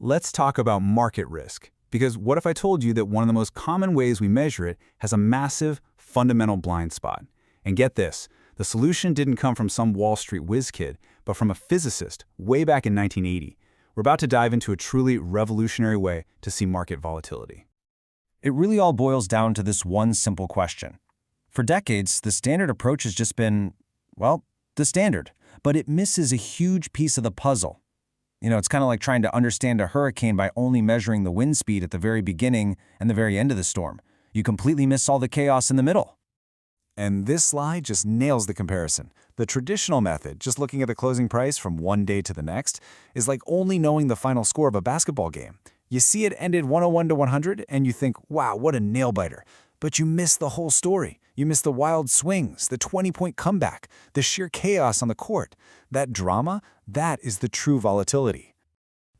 let's talk about market risk. Because what if I told you that one of the most common ways we measure it has a massive, fundamental blind spot? And get this, the solution didn't come from some Wall Street whiz kid, but from a physicist way back in 1980. We're about to dive into a truly revolutionary way to see market volatility. It really all boils down to this one simple question. For decades, the standard approach has just been, well, the standard, but it misses a huge piece of the puzzle. It's kind of like trying to understand a hurricane by only measuring the wind speed at the very beginning and the very end of the storm. You completely miss all the chaos in the middle. And this slide just nails the comparison. The traditional method, just looking at the closing price from one day to the next, is like only knowing the final score of a basketball game. You see it ended 101 to 100, and you think, wow, what a nail-biter. But you miss the whole story. You miss the wild swings, the 20-point comeback, the sheer chaos on the court. That drama, that is the true volatility.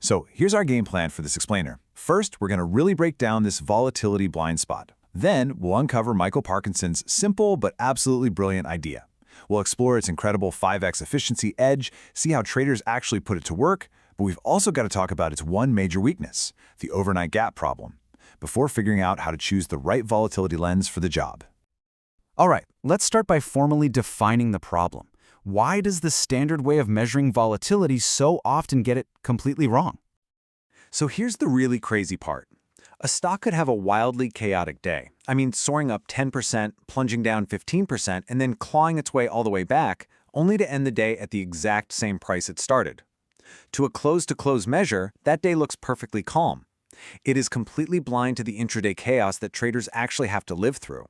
So here's our game plan for this explainer. First, we're going to really break down this volatility blind spot. Then, we'll uncover Michael Parkinson's simple but absolutely brilliant idea. We'll explore its incredible 5x efficiency edge, see how traders actually put it to work, but we've also got to talk about its one major weakness, the overnight gap problem, before figuring out how to choose the right volatility lens for the job. All right, let's start by formally defining the problem. Why does the standard way of measuring volatility so often get it completely wrong? So here's the really crazy part. A stock could have a wildly chaotic day. I mean, soaring up 10%, plunging down 15%, and then clawing its way all the way back, only to end the day at the exact same price it started. To a close-to-close measure, that day looks perfectly calm. It is completely blind to the intraday chaos that traders actually have to live through.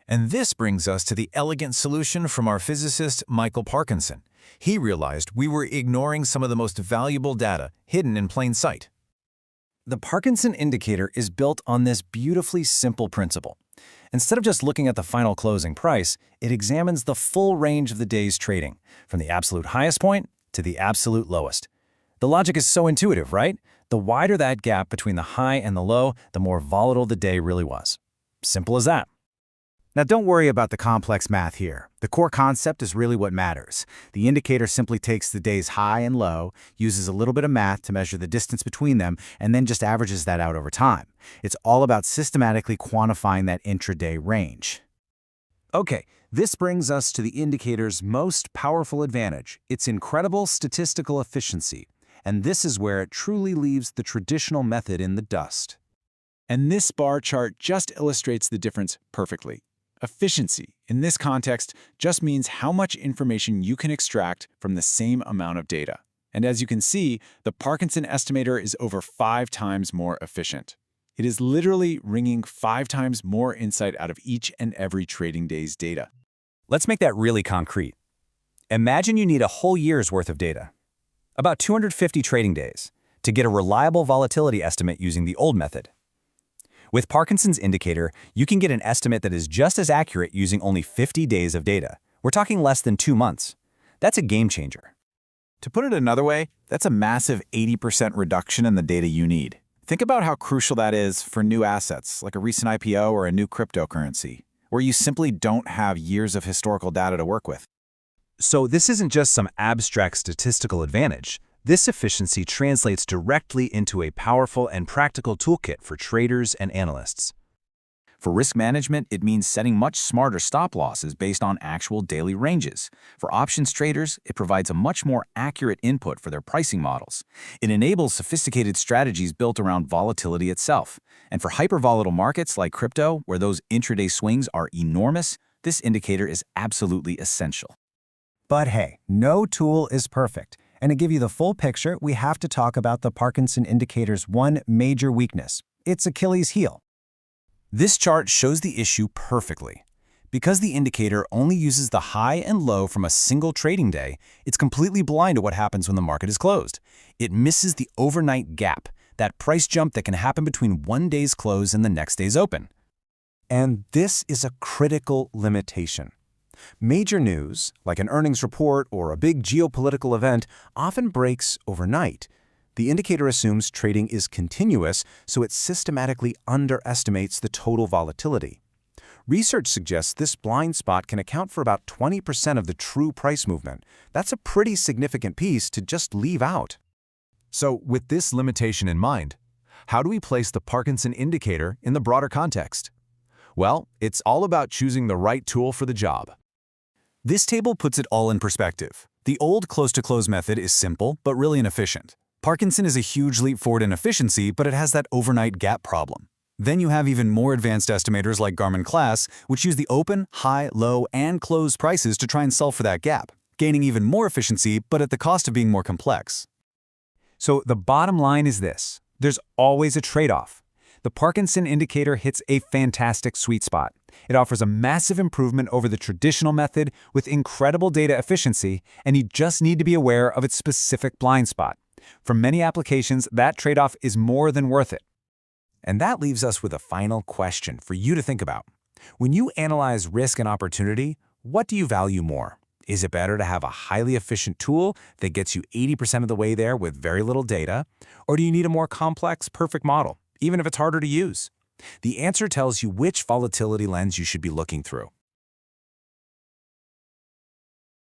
And this brings us to the elegant solution from our physicist, Michael Parkinson. He realized we were ignoring some of the most valuable data hidden in plain sight. The Parkinson indicator is built on this beautifully simple principle. Instead of just looking at the final closing price, it examines the full range of the day's trading, from the absolute highest point to the absolute lowest. The logic is so intuitive, right? The wider that gap between the high and the low, the more volatile the day really was. Simple as that. Now don't worry about the complex math here. The core concept is really what matters. The indicator simply takes the day's high and low, uses a little bit of math to measure the distance between them, and then just averages that out over time. It's all about systematically quantifying that intraday range. Okay, this brings us to the indicator's most powerful advantage, its incredible statistical efficiency. And this is where it truly leaves the traditional method in the dust. And this bar chart just illustrates the difference perfectly. Efficiency, in this context, just means how much information you can extract from the same amount of data. And as you can see, the Parkinson estimator is over 5 times more efficient. It is literally wringing 5 times more insight out of each and every trading day's data. Let's make that really concrete. Imagine you need a whole year's worth of data, about 250 trading days, to get a reliable volatility estimate using the old method. With Parkinson's indicator, you can get an estimate that is just as accurate using only 50 days of data. We're talking less than 2 months. That's a game changer. To put it another way, that's a massive 80% reduction in the data you need. Think about how crucial that is for new assets, like a recent IPO or a new cryptocurrency, where you simply don't have years of historical data to work with. So this isn't just some abstract statistical advantage. This efficiency translates directly into a powerful and practical toolkit for traders and analysts. For risk management, it means setting much smarter stop losses based on actual daily ranges. For options traders, it provides a much more accurate input for their pricing models. It enables sophisticated strategies built around volatility itself. And for hypervolatile markets like crypto, where those intraday swings are enormous, this indicator is absolutely essential. But hey, no tool is perfect. And to give you the full picture, we have to talk about the Parkinson indicator's one major weakness. It's Achilles heel. This chart shows the issue perfectly. Because the indicator only uses the high and low from a single trading day, it's completely blind to what happens when the market is closed. It misses the overnight gap, that price jump that can happen between one day's close and the next day's open. And this is a critical limitation. Major news, like an earnings report or a big geopolitical event, often breaks overnight. The indicator assumes trading is continuous, so it systematically underestimates the total volatility. Research suggests this blind spot can account for about 20% of the true price movement. That's a pretty significant piece to just leave out. So with this limitation in mind, how do we place the Parkinson indicator in the broader context? Well, it's all about choosing the right tool for the job. This table puts it all in perspective. The old close-to-close method is simple, but really inefficient. Parkinson is a huge leap forward in efficiency, but it has that overnight gap problem. Then you have even more advanced estimators like Garmin Class, which use the open, high, low, and closed prices to try and solve for that gap, gaining even more efficiency, but at the cost of being more complex. So the bottom line is this: there's always a trade-off. The Parkinson indicator hits a fantastic sweet spot. It offers a massive improvement over the traditional method with incredible data efficiency, and you just need to be aware of its specific blind spot. For many applications, that trade-off is more than worth it. And that leaves us with a final question for you to think about. When you analyze risk and opportunity, what do you value more? Is it better to have a highly efficient tool that gets you 80% of the way there with very little data? Or do you need a more complex, perfect model, even if it's harder to use? The answer tells you which volatility lens you should be looking through.